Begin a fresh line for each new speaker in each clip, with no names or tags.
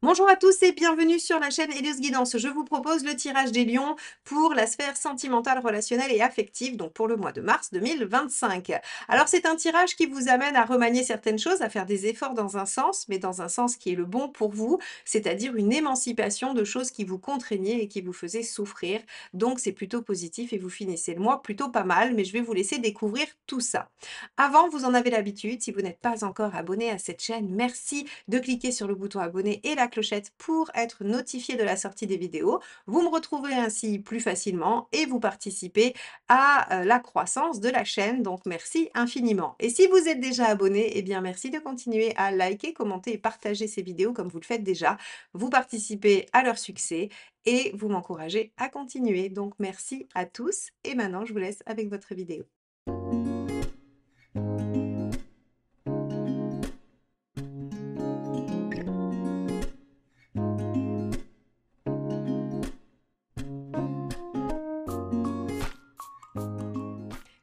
Bonjour à tous et bienvenue sur la chaîne Hélios Guidance. Je vous propose le tirage des lions pour la sphère sentimentale, relationnelle et affective, donc pour le mois de mars 2025. Alors c'est un tirage qui vous amène à remanier certaines choses, à faire des efforts dans un sens, mais dans un sens qui est le bon pour vous, c'est-à-dire une émancipation de choses qui vous contraignaient et qui vous faisaient souffrir. Donc c'est plutôt positif et vous finissez le mois plutôt pas mal, mais je vais vous laisser découvrir tout ça. Avant, vous en avez l'habitude, si vous n'êtes pas encore abonné à cette chaîne, merci de cliquer sur le bouton abonné et la clochette pour être notifié de la sortie des vidéos. Vous me retrouverez ainsi plus facilement et vous participez à la croissance de la chaîne. Donc merci infiniment. Et si vous êtes déjà abonné, eh bien merci de continuer à liker, commenter et partager ces vidéos comme vous le faites déjà. Vous participez à leur succès et vous m'encouragez à continuer. Donc merci à tous et maintenant je vous laisse avec votre vidéo.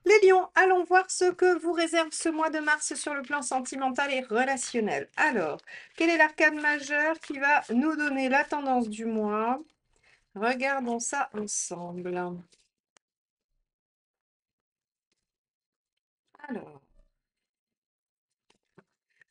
Les lions, allons voir ce que vous réserve ce mois de mars sur le plan sentimental et relationnel. Alors, quel est l'arcane majeur qui va nous donner la tendance du mois? Regardons ça ensemble. Alors,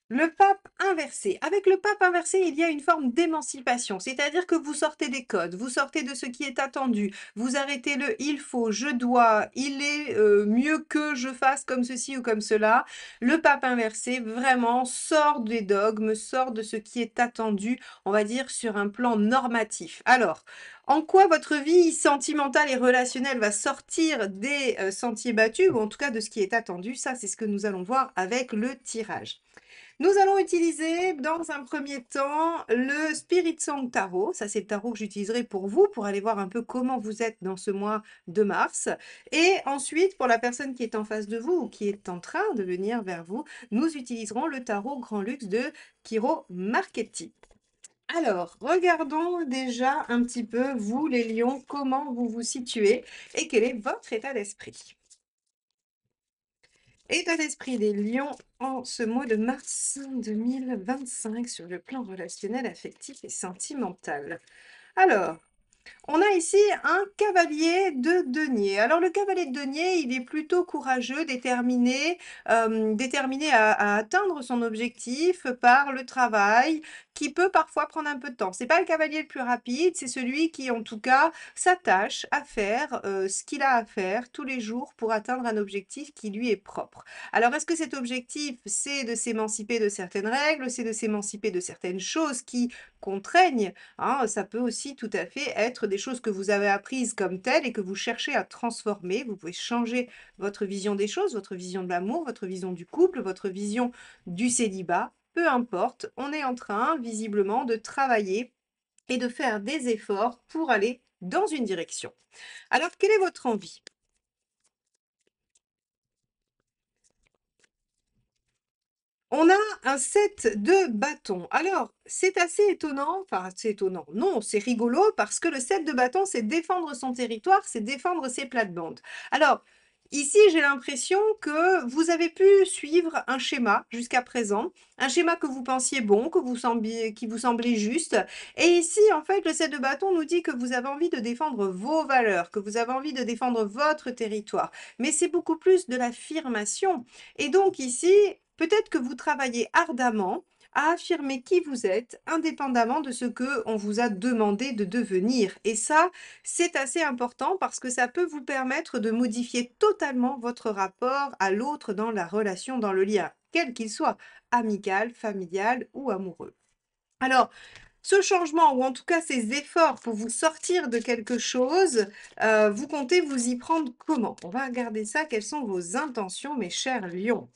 le pape inversé. Avec le pape inversé, il y a une forme d'émancipation, c'est-à-dire que vous sortez des codes, vous sortez de ce qui est attendu, vous arrêtez le il faut, je dois, il est mieux que je fasse comme ceci ou comme cela. Le pape inversé vraiment sort des dogmes, sort de ce qui est attendu, on va dire sur un plan normatif. Alors, en quoi votre vie sentimentale et relationnelle va sortir des sentiers battus, ou en tout cas de ce qui est attendu? Ça, c'est ce que nous allons voir avec le tirage. Nous allons utiliser dans un premier temps le Spirit Song Tarot. Ça, c'est le tarot que j'utiliserai pour vous, pour aller voir un peu comment vous êtes dans ce mois de mars. Et ensuite, pour la personne qui est en face de vous ou qui est en train de venir vers vous, nous utiliserons le tarot Grand Luxe de Kiro Marchetti. Alors, regardons déjà un petit peu, vous les lions, comment vous vous situez et quel est votre état d'esprit. État d'esprit des lions en ce mois de mars 2025 sur le plan relationnel, affectif et sentimental. Alors, on a ici un cavalier de denier. Alors le cavalier de denier, il est plutôt courageux, déterminé à atteindre son objectif par le travail, qui peut parfois prendre un peu de temps. C'est pas le cavalier le plus rapide, c'est celui qui en tout cas s'attache à faire ce qu'il a à faire tous les jours pour atteindre un objectif qui lui est propre. Alors est-ce que cet objectif, c'est de s'émanciper de certaines règles, c'est de s'émanciper de certaines choses qui contraignent, hein? Ça peut aussi tout à fait être des choses que vous avez apprises comme telles et que vous cherchez à transformer. Vous pouvez changer votre vision des choses, votre vision de l'amour, votre vision du couple, votre vision du célibat. Peu importe, on est en train visiblement de travailler et de faire des efforts pour aller dans une direction. Alors, quelle est votre envie? On a un set de bâtons. Alors, c'est assez étonnant, enfin, c'est étonnant. Non, c'est rigolo parce que le set de bâtons, c'est défendre son territoire, c'est défendre ses plates-bandes. Alors, ici, j'ai l'impression que vous avez pu suivre un schéma jusqu'à présent, un schéma que vous pensiez bon, qui vous semblait juste. Et ici, en fait, le set de bâtons nous dit que vous avez envie de défendre vos valeurs, que vous avez envie de défendre votre territoire. Mais c'est beaucoup plus de l'affirmation. Et donc ici, peut-être que vous travaillez ardemment à affirmer qui vous êtes, indépendamment de ce que on vous a demandé de devenir. Et ça, c'est assez important parce que ça peut vous permettre de modifier totalement votre rapport à l'autre dans la relation, dans le lien, quel qu'il soit, amical, familial ou amoureux. Alors, ce changement, ou en tout cas ces efforts pour vous sortir de quelque chose, vous comptez vous y prendre comment? On va regarder ça. Quelles sont vos intentions, mes chers lions?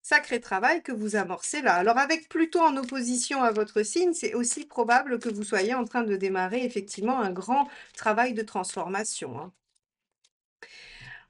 Sacré travail que vous amorcez là. Alors avec Pluton en opposition à votre signe, c'est aussi probable que vous soyez en train de démarrer effectivement un grand travail de transformation, hein.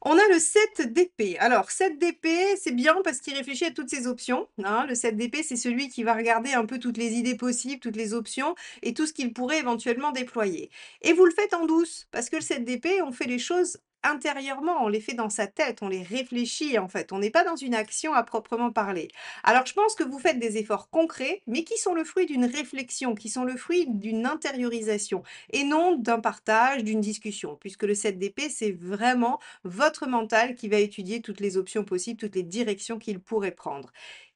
On a le 7 d'épée. Alors 7 d'épée, c'est bien parce qu'il réfléchit à toutes ses options, hein. Le 7 d'épée, c'est celui qui va regarder un peu toutes les idées possibles, toutes les options et tout ce qu'il pourrait éventuellement déployer. Et vous le faites en douce, parce que le 7 d'épée, on fait les choses intérieurement, on les fait dans sa tête, on les réfléchit en fait. On n'est pas dans une action à proprement parler. Alors je pense que vous faites des efforts concrets, mais qui sont le fruit d'une réflexion, qui sont le fruit d'une intériorisation et non d'un partage, d'une discussion, puisque le 7 d'épée, c'est vraiment votre mental qui va étudier toutes les options possibles, toutes les directions qu'il pourrait prendre.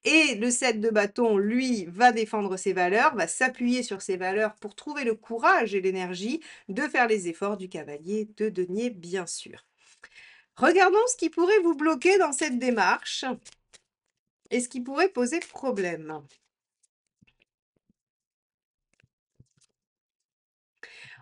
Et le 7 de bâton, lui, va défendre ses valeurs, va s'appuyer sur ses valeurs pour trouver le courage et l'énergie de faire les efforts du cavalier de denier, bien sûr. Regardons ce qui pourrait vous bloquer dans cette démarche et ce qui pourrait poser problème.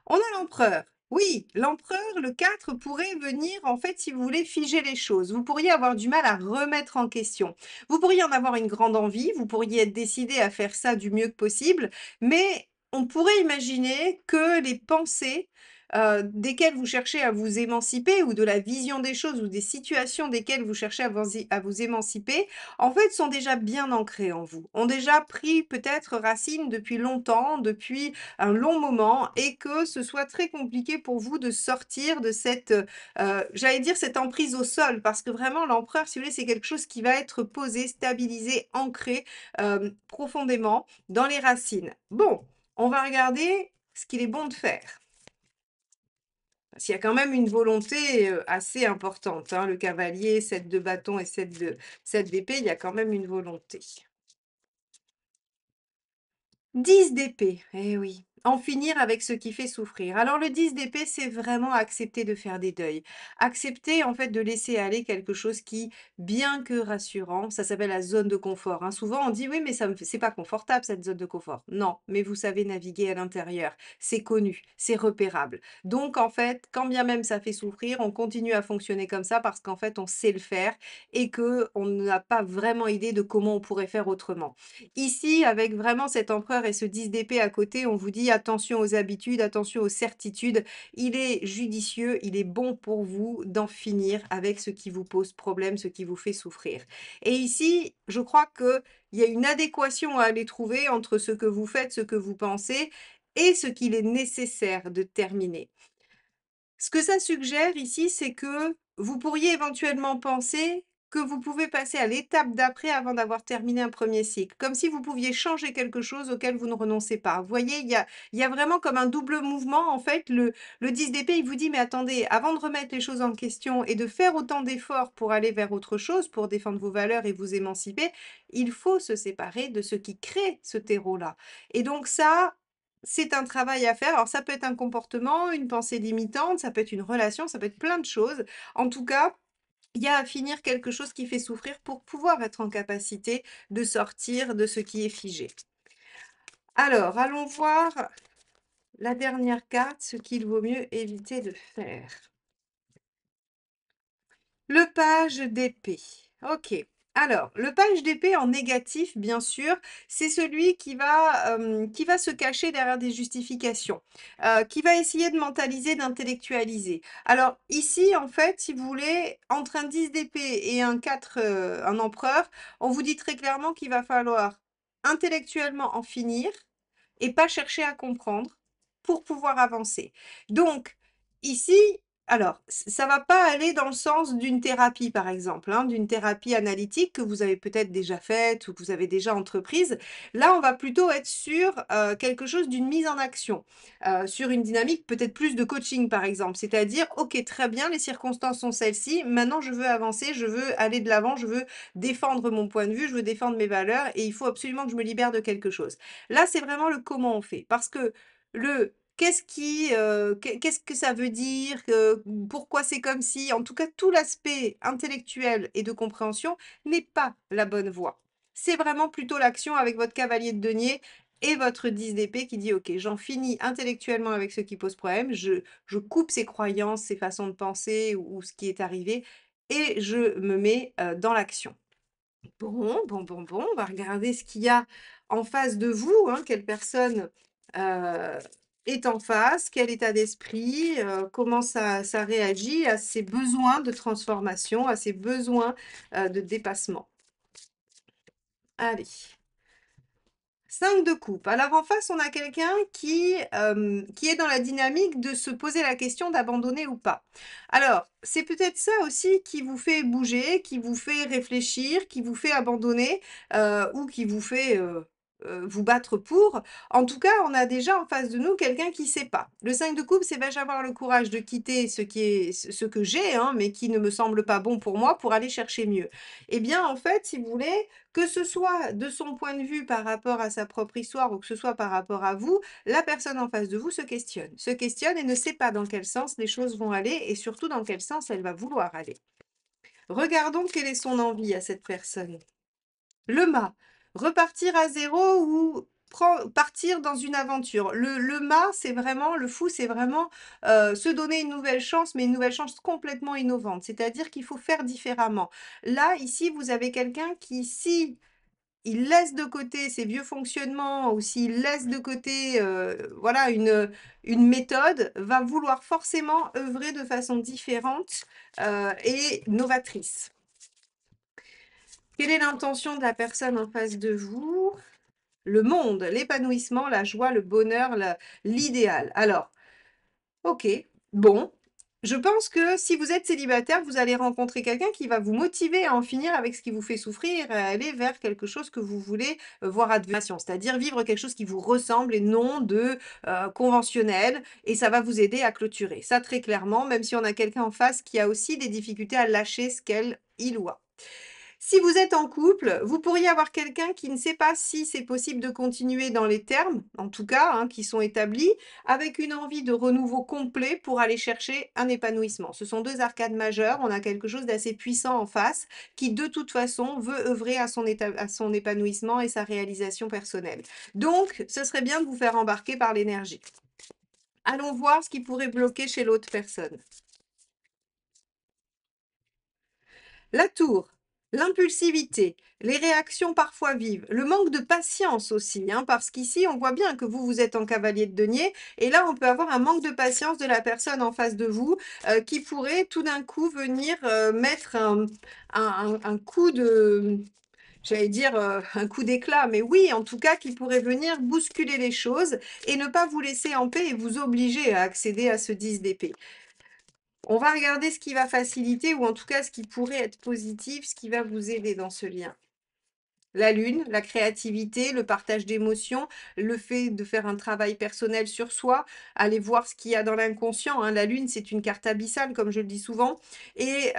On a l'empereur. Oui, l'empereur, le 4 pourrait venir, en fait, si vous voulez, figer les choses. Vous pourriez avoir du mal à remettre en question. Vous pourriez en avoir une grande envie, vous pourriez être décidé à faire ça du mieux que possible, mais on pourrait imaginer que les pensées desquelles vous cherchez à vous émanciper, ou de la vision des choses, ou des situations desquelles vous cherchez à vous émanciper, en fait, sont déjà bien ancrées en vous, ont déjà pris peut-être racine depuis longtemps, depuis un long moment et que ce soit très compliqué pour vous de sortir de cette, j'allais dire cette emprise au sol parce que vraiment l'empereur, si vous voulez, c'est quelque chose qui va être posé, stabilisé, ancré, profondément dans les racines. Bon, on va regarder ce qu'il est bon de faire. Parce qu'il y a quand même une volonté, assez importante, hein, le cavalier, 7 de bâton et 7 d'épée, il y a quand même une volonté. 10 d'épée, eh oui, en finir avec ce qui fait souffrir. Alors le 10 d'épée, c'est vraiment accepter de faire des deuils. Accepter en fait de laisser aller quelque chose qui, bien que rassurant, ça s'appelle la zone de confort, hein. Souvent on dit: «Oui, mais ça me fait c'est pas confortable cette zone de confort». Non, mais vous savez naviguer à l'intérieur. C'est connu, c'est repérable. Donc en fait, quand bien même ça fait souffrir, on continue à fonctionner comme ça parce qu'en fait on sait le faire et que on n'a pas vraiment idée de comment on pourrait faire autrement. Ici, avec vraiment cet empereur et ce 10 d'épée à côté, on vous dit attention aux habitudes, attention aux certitudes. Il est judicieux, il est bon pour vous d'en finir avec ce qui vous pose problème, ce qui vous fait souffrir. Et ici, je crois qu'il y a une adéquation à aller trouver entre ce que vous faites, ce que vous pensez et ce qu'il est nécessaire de terminer. Ce que ça suggère ici, c'est que vous pourriez éventuellement penser que vous pouvez passer à l'étape d'après avant d'avoir terminé un premier cycle, comme si vous pouviez changer quelque chose auquel vous ne renoncez pas. Vous voyez, il y a vraiment comme un double mouvement. En fait, le 10 d'épée, il vous dit, mais attendez, avant de remettre les choses en question et de faire autant d'efforts pour aller vers autre chose, pour défendre vos valeurs et vous émanciper, il faut se séparer de ce qui crée ce terreau-là. Et donc ça, c'est un travail à faire. Alors ça peut être un comportement, une pensée limitante, ça peut être une relation, ça peut être plein de choses. En tout cas, il y a à finir quelque chose qui fait souffrir pour pouvoir être en capacité de sortir de ce qui est figé. Alors, allons voir la dernière carte, ce qu'il vaut mieux éviter de faire. Le page d'épée. OK. Alors, le page d'épée en négatif, bien sûr, c'est celui qui va se cacher derrière des justifications, qui va essayer de mentaliser, d'intellectualiser. Alors ici, en fait, si vous voulez, entre un 10 d'épée et un 4, un empereur, on vous dit très clairement qu'il va falloir intellectuellement en finir et pas chercher à comprendre pour pouvoir avancer. Donc ici, alors, ça va pas aller dans le sens d'une thérapie, par exemple, hein, d'une thérapie analytique que vous avez peut-être déjà faite ou que vous avez déjà entreprise. Là, on va plutôt être sur, quelque chose d'une mise en action, sur une dynamique peut-être plus de coaching, par exemple. C'est-à-dire: «OK, très bien, les circonstances sont celles-ci, maintenant je veux avancer, je veux aller de l'avant, je veux défendre mon point de vue, je veux défendre mes valeurs et il faut absolument que je me libère de quelque chose». Là, c'est vraiment le comment on fait parce que le qu'est-ce que ça veut dire? Pourquoi c'est comme si? En tout cas, tout l'aspect intellectuel et de compréhension n'est pas la bonne voie. C'est vraiment plutôt l'action avec votre cavalier de denier et votre 10 d'épée qui dit: «OK, j'en finis intellectuellement avec ce qui pose problème, je coupe ces croyances, ces façons de penser ou ce qui est arrivé et je me mets, dans l'action». Bon, bon, bon, bon, on va regarder ce qu'il y a en face de vous, hein, quelle personne, heu, est en face, quel état d'esprit, comment ça réagit à ses besoins de transformation, à ses besoins, de dépassement. Allez, 5 de coupe. Alors en face, on a quelqu'un qui est dans la dynamique de se poser la question d'abandonner ou pas. Alors, c'est peut-être ça aussi qui vous fait bouger, qui vous fait réfléchir, qui vous fait abandonner ou qui vous fait vous battre pour. En tout cas, on a déjà en face de nous quelqu'un qui ne sait pas. Le 5 de coupe, c'est vais-je avoir le courage de quitter ce que j'ai, hein, mais qui ne me semble pas bon pour moi, pour aller chercher mieux. Eh bien, en fait, si vous voulez, que ce soit de son point de vue par rapport à sa propre histoire ou que ce soit par rapport à vous, la personne en face de vous se questionne et ne sait pas dans quel sens les choses vont aller et surtout dans quel sens elle va vouloir aller. Regardons quelle est son envie à cette personne. Le mât, repartir à zéro ou partir dans une aventure. Le mât, c'est vraiment, le fou, c'est vraiment se donner une nouvelle chance, mais une nouvelle chance complètement innovante. C'est-à-dire qu'il faut faire différemment. Là, ici, vous avez quelqu'un qui, si il laisse de côté ses vieux fonctionnements ou s'il laisse de côté voilà, une méthode, va vouloir forcément œuvrer de façon différente et novatrice. Quelle est l'intention de la personne en face de vous? Le monde, l'épanouissement, la joie, le bonheur, l'idéal. Alors, ok, bon. Je pense que si vous êtes célibataire, vous allez rencontrer quelqu'un qui va vous motiver à en finir avec ce qui vous fait souffrir et à aller vers quelque chose que vous voulez voir advenir, c'est-à-dire vivre quelque chose qui vous ressemble et non de conventionnel, et ça va vous aider à clôturer. Ça, très clairement, même si on a quelqu'un en face qui a aussi des difficultés à lâcher ce qu'elle, il ou a. Si vous êtes en couple, vous pourriez avoir quelqu'un qui ne sait pas si c'est possible de continuer dans les termes, en tout cas, hein, qui sont établis, avec une envie de renouveau complet pour aller chercher un épanouissement. Ce sont deux arcades majeures, on a quelque chose d'assez puissant en face, qui de toute façon veut œuvrer à son épanouissement et sa réalisation personnelle. Donc, ce serait bien de vous faire embarquer par l'énergie. Allons voir ce qui pourrait bloquer chez l'autre personne. La tour, l'impulsivité, les réactions parfois vives, le manque de patience aussi, hein, parce qu'ici, on voit bien que vous êtes en cavalier de denier, et là, on peut avoir un manque de patience de la personne en face de vous qui pourrait tout d'un coup venir mettre un coup de... J'allais dire un coup d'éclat, mais oui, en tout cas, qui pourrait venir bousculer les choses et ne pas vous laisser en paix et vous obliger à accéder à ce 10 d'épée. On va regarder ce qui va faciliter ou en tout cas ce qui pourrait être positif, ce qui va vous aider dans ce lien. La lune, la créativité, le partage d'émotions, le fait de faire un travail personnel sur soi, aller voir ce qu'il y a dans l'inconscient, hein. La lune, c'est une carte abyssale, comme je le dis souvent, et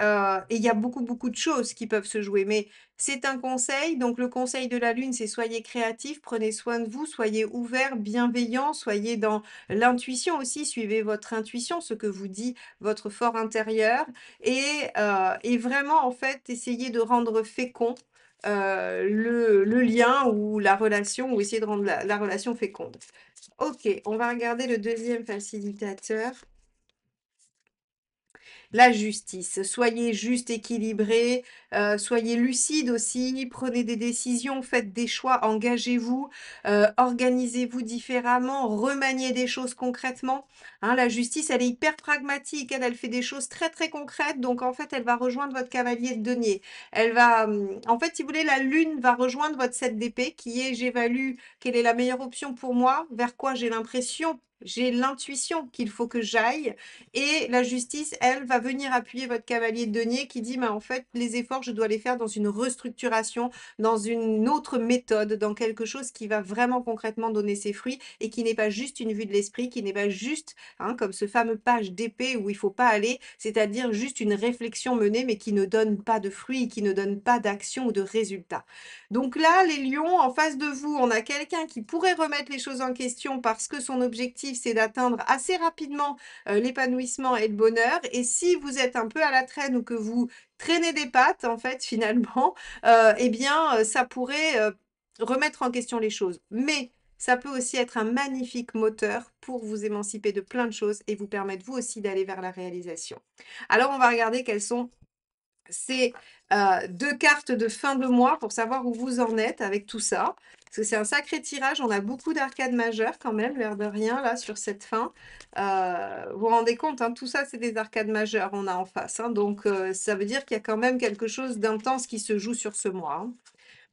il y a beaucoup, beaucoup de choses qui peuvent se jouer. Mais c'est un conseil, donc le conseil de la lune, c'est soyez créatif, prenez soin de vous, soyez ouvert, bienveillant, soyez dans l'intuition aussi, suivez votre intuition, ce que vous dit votre fort intérieur, et vraiment, en fait, essayez de rendre fécond le lien ou la relation, ou essayer de rendre la relation féconde. Ok, on va regarder le deuxième facilitateur. La justice. Soyez juste, équilibré, soyez lucide aussi, prenez des décisions, faites des choix, engagez-vous, organisez-vous différemment, remaniez des choses concrètement. Hein, la justice, elle est hyper pragmatique, elle fait des choses très très concrètes, donc en fait, elle va rejoindre votre cavalier de denier. Elle va, en fait, si vous voulez, la lune va rejoindre votre 7 d'épée, qui est j'évalue quelle est la meilleure option pour moi, vers quoi j'ai l'impression, j'ai l'intuition qu'il faut que j'aille. Et la justice, elle, va venir appuyer votre cavalier de denier qui dit, en fait, les efforts, je dois les faire dans une restructuration, dans une autre méthode, dans quelque chose qui va vraiment concrètement donner ses fruits et qui n'est pas juste une vue de l'esprit, qui n'est pas juste, hein, comme ce fameux page d'épée où il faut pas aller, c'est-à-dire juste une réflexion menée, mais qui ne donne pas de fruits, qui ne donne pas d'action ou de résultat. Donc là, les lions, en face de vous, on a quelqu'un qui pourrait remettre les choses en question parce que son objectif, c'est d'atteindre assez rapidement l'épanouissement et le bonheur. Et si vous êtes un peu à la traîne ou que vous traînez des pattes, en fait, finalement, eh bien, ça pourrait remettre en question les choses. Mais ça peut aussi être un magnifique moteur pour vous émanciper de plein de choses et vous permettre, vous aussi, d'aller vers la réalisation. Alors, on va regarder quelles sont ces deux cartes de fin de mois pour savoir où vous en êtes avec tout ça. Parce que c'est un sacré tirage, on a beaucoup d'arcades majeures quand même, l'air de rien, là, sur cette fin. Vous vous rendez compte, hein, tout ça, c'est des arcades majeures, on a en face. Hein, donc, ça veut dire qu'il y a quand même quelque chose d'intense qui se joue sur ce mois. Hein.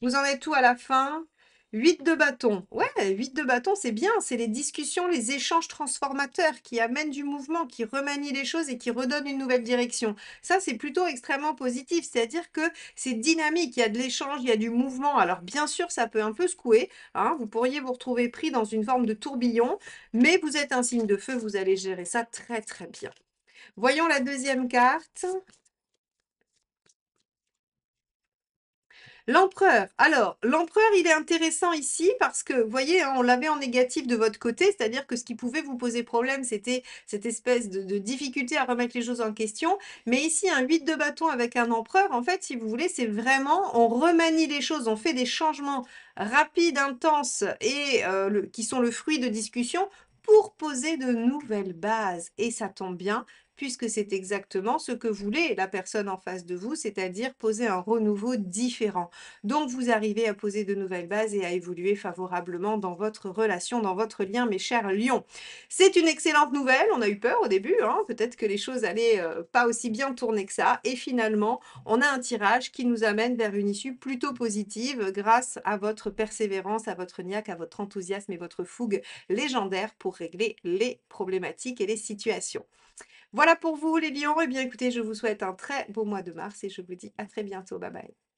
Vous en êtes où à la fin? 8 de bâton. Ouais, 8 de bâton, c'est bien. C'est les discussions, les échanges transformateurs qui amènent du mouvement, qui remanient les choses et qui redonnent une nouvelle direction. Ça, c'est plutôt extrêmement positif. C'est-à-dire que c'est dynamique, il y a de l'échange, il y a du mouvement. Alors, bien sûr, ça peut un peu secouer, hein. Vous pourriez vous retrouver pris dans une forme de tourbillon, mais vous êtes un signe de feu, vous allez gérer ça très, très bien. Voyons la deuxième carte. L'empereur. Alors, l'empereur, il est intéressant ici parce que, vous voyez, hein, on l'avait en négatif de votre côté, c'est-à-dire que ce qui pouvait vous poser problème, c'était cette espèce de difficulté à remettre les choses en question. Mais ici, un 8 de bâton avec un empereur, en fait, si vous voulez, c'est vraiment, on remanie les choses, on fait des changements rapides, intenses et qui sont le fruit de discussions pour poser de nouvelles bases. Et ça tombe bien, puisque c'est exactement ce que voulait la personne en face de vous, c'est-à-dire poser un renouveau différent. Donc, vous arrivez à poser de nouvelles bases et à évoluer favorablement dans votre relation, dans votre lien, mes chers lions. C'est une excellente nouvelle. On a eu peur au début, hein. Peut-être que les choses allaient pas aussi bien tourner que ça. Et finalement, on a un tirage qui nous amène vers une issue plutôt positive grâce à votre persévérance, à votre niaque, à votre enthousiasme et votre fougue légendaire pour régler les problématiques et les situations. Voilà pour vous les lions. Eh bien écoutez, je vous souhaite un très beau mois de mars et je vous dis à très bientôt. Bye bye.